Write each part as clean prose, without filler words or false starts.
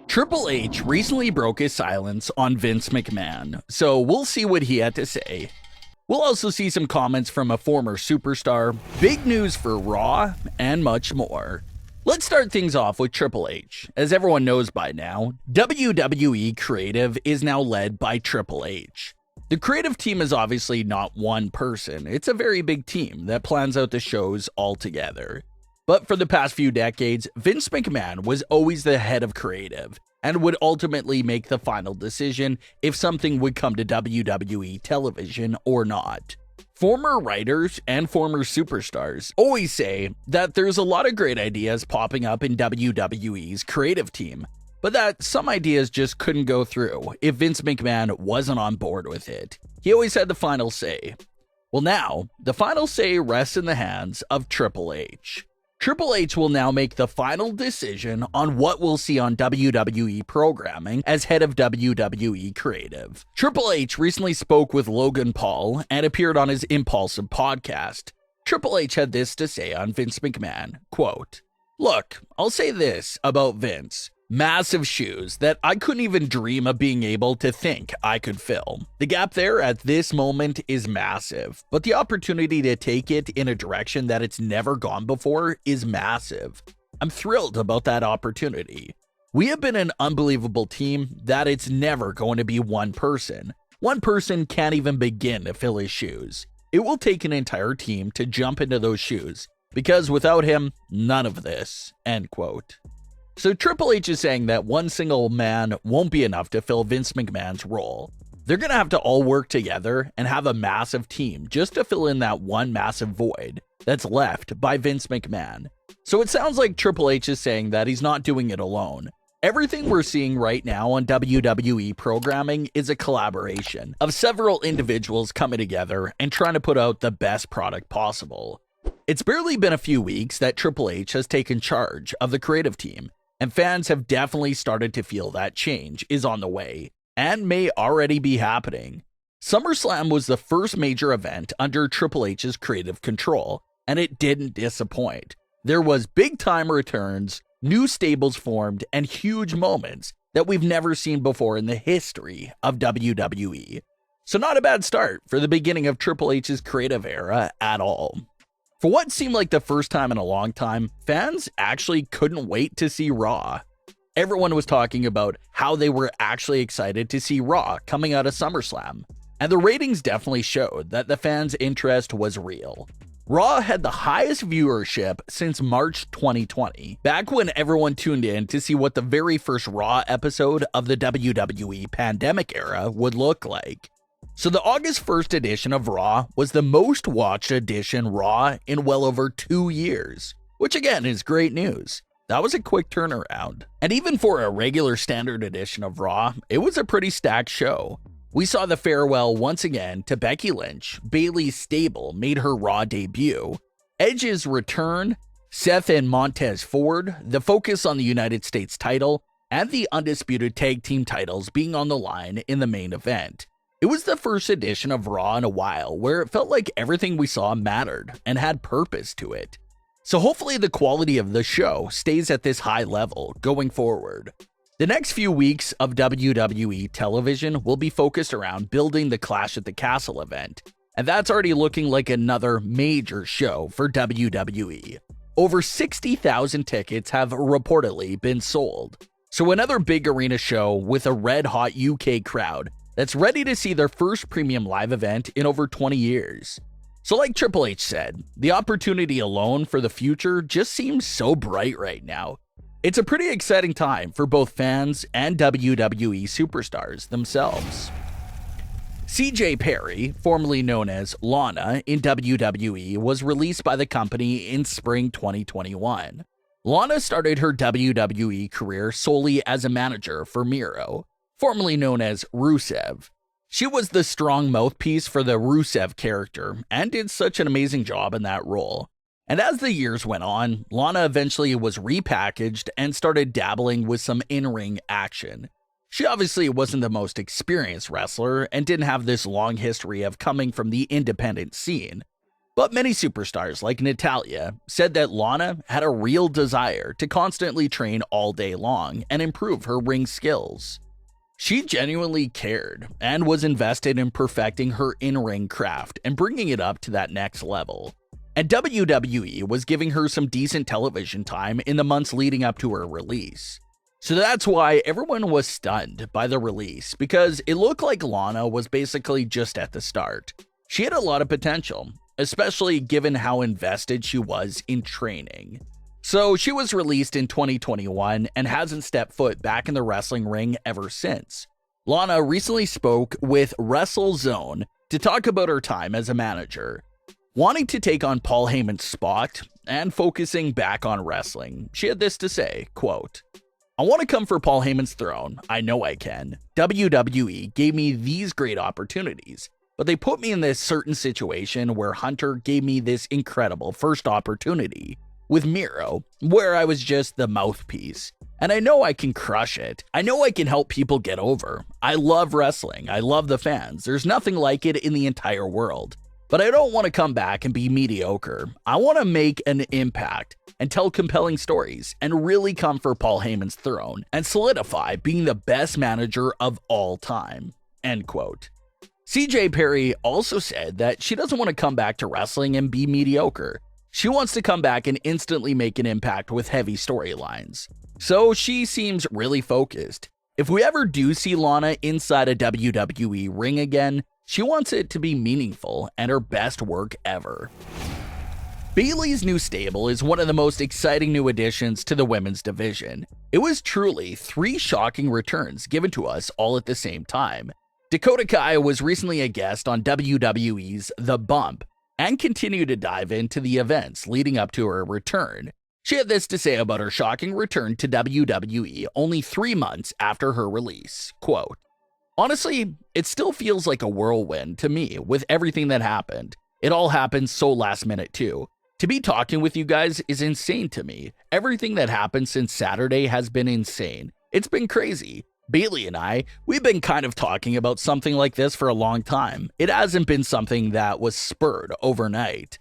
Triple H recently broke his silence on Vince McMahon, so we'll see what he had to say. We'll also see some comments from a former superstar, big news for Raw, and much more. Let's start things off with Triple H. As everyone knows by now, WWE Creative is now led by Triple H. The creative team is obviously not one person, it's a very big team that plans out the shows all together. But for the past few decades, Vince McMahon was always the head of creative and would ultimately make the final decision if something would come to WWE television or not. Former writers and former superstars always say that there's a lot of great ideas popping up in WWE's creative team, but that some ideas just couldn't go through if Vince McMahon wasn't on board with it. He always had the final say. Well, now, the final say rests in the hands of Triple H. Triple H will now make the final decision on what we'll see on WWE programming as head of WWE Creative. Triple H recently spoke with Logan Paul and appeared on his Impaulsive podcast. Triple H had this to say on Vince McMahon, quote, "Look, I'll say this about Vince. Massive shoes that I couldn't even dream of being able to think I could fill. The gap there at this moment is massive, but the opportunity to take it in a direction that it's never gone before is massive. I'm thrilled about that opportunity. We have been an unbelievable team that it's never going to be one person. One person can't even begin to fill his shoes. It will take an entire team to jump into those shoes, because without him, none of this." End quote. So Triple H is saying that one single man won't be enough to fill Vince McMahon's role. They're going to have to all work together and have a massive team just to fill in that one massive void that's left by Vince McMahon. So it sounds like Triple H is saying that he's not doing it alone. Everything we're seeing right now on WWE programming is a collaboration of several individuals coming together and trying to put out the best product possible. It's barely been a few weeks that Triple H has taken charge of the creative team, and fans have definitely started to feel that change is on the way, and may already be happening. Summerslam was the first major event under Triple H's creative control, and it didn't disappoint. There was big-time returns, new stables formed, and huge moments that we've never seen before in the history of WWE. So not a bad start for the beginning of Triple H's creative era at all. For what seemed like the first time in a long time, fans actually couldn't wait to see Raw. Everyone was talking about how they were actually excited to see Raw coming out of SummerSlam, and the ratings definitely showed that the fans' interest was real. Raw had the highest viewership since March 2020, back when everyone tuned in to see what the very first Raw episode of the WWE pandemic era would look like. So the August 1st edition of Raw was the most watched edition Raw in well over 2 years, which again is great news. That was a quick turnaround. And even for a regular standard edition of Raw, it was a pretty stacked show. We saw the farewell once again to Becky Lynch, Bayley's stable made her Raw debut, Edge's return, Seth and Montez Ford, the focus on the United States title, and the undisputed tag team titles being on the line in the main event. It was the first edition of Raw in a while where it felt like everything we saw mattered and had purpose to it. So hopefully the quality of the show stays at this high level going forward. The next few weeks of WWE television will be focused around building the Clash at the Castle event, and that's already looking like another major show for WWE. Over 60,000 tickets have reportedly been sold. So another big arena show with a red-hot UK crowd that's ready to see their first premium live event in over 20 years. So like Triple H said, the opportunity alone for the future just seems so bright right now. It's a pretty exciting time for both fans and WWE superstars themselves. CJ Perry, formerly known as Lana in WWE, was released by the company in spring 2021. Lana started her WWE career solely as a manager for Miro, formerly known as Rusev. She was the strong mouthpiece for the Rusev character and did such an amazing job in that role. And as the years went on, Lana eventually was repackaged and started dabbling with some in-ring action. She obviously wasn't the most experienced wrestler and didn't have this long history of coming from the independent scene. But many superstars like Natalya said that Lana had a real desire to constantly train all day long and improve her ring skills. She genuinely cared and was invested in perfecting her in-ring craft and bringing it up to that next level. And WWE was giving her some decent television time in the months leading up to her release. So that's why everyone was stunned by the release, because it looked like Lana was basically just at the start. She had a lot of potential, especially given how invested she was in training. So she was released in 2021 and hasn't stepped foot back in the wrestling ring ever since. Lana recently spoke with WrestleZone to talk about her time as a manager. Wanting to take on Paul Heyman's spot and focusing back on wrestling, she had this to say, quote, "I want to come for Paul Heyman's throne. I know I can. WWE gave me these great opportunities, but they put me in this certain situation where Hunter gave me this incredible first opportunity with Miro, where I was just the mouthpiece. And I know I can crush it. I know I can help people get over. I love wrestling. I love the fans. There's nothing like it in the entire world. But I don't want to come back and be mediocre. I want to make an impact and tell compelling stories and really come for Paul Heyman's throne and solidify being the best manager of all time." End quote. CJ Perry also said that she doesn't want to come back to wrestling and be mediocre. She wants to come back and instantly make an impact with heavy storylines. So she seems really focused. If we ever do see Lana inside a WWE ring again, she wants it to be meaningful and her best work ever. Bayley's new stable is one of the most exciting new additions to the women's division. It was truly 3 shocking returns given to us all at the same time. Dakota Kai was recently a guest on WWE's The Bump and continued to dive into the events leading up to her return. She had this to say about her shocking return to WWE only 3 months after her release, quote, "Honestly, it still feels like a whirlwind to me with everything that happened. It all happened so last minute too. To be talking with you guys is insane to me. Everything that happened since Saturday has been insane. It's been crazy. Bayley and I, we've been kind of talking about something like this for a long time. It hasn't been something that was spurred overnight.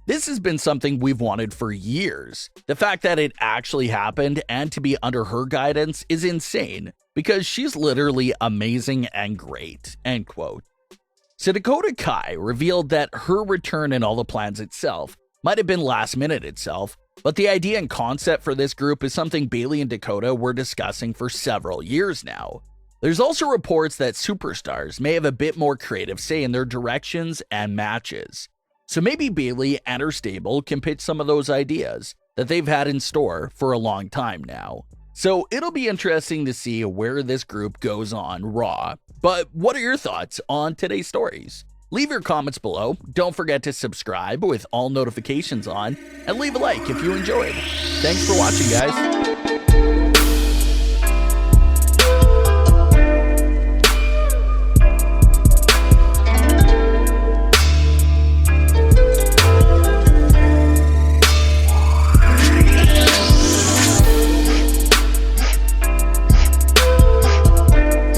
This has been something we've wanted for years. The fact that it actually happened and to be under her guidance is insane because she's literally amazing and great." End quote. So Dakota Kai revealed that her return and all the plans itself might have been last minute itself, but the idea and concept for this group is something Bayley and Dakota were discussing for several years now. There's also reports that superstars may have a bit more creative say in their directions and matches. So maybe Bayley and her stable can pitch some of those ideas that they've had in store for a long time now. So it'll be interesting to see where this group goes on Raw. But what are your thoughts on today's stories? Leave your comments below. Don't forget to subscribe with all notifications on and leave a like if you enjoyed. Thanks for watching, guys.